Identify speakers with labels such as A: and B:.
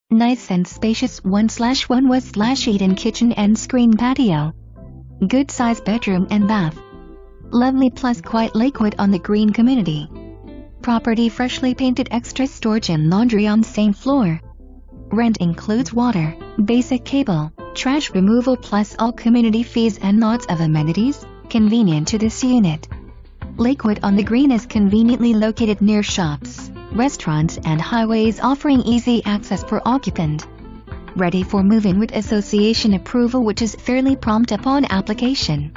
A: Nice and spacious 1/1 West/Eden kitchen and screened patio. Good size bedroom and bath. Lovely plus Quite Lakewood on the green community. Property freshly painted, extra storage and laundry on same floor. Rent includes water, basic cable, trash removal plus all community fees and lots of amenities, convenient to this unit. Lakewood on the Green is conveniently located near shops, restaurants and highways, offering easy access for occupant. Ready for move-in with association approval, which is fairly prompt upon application.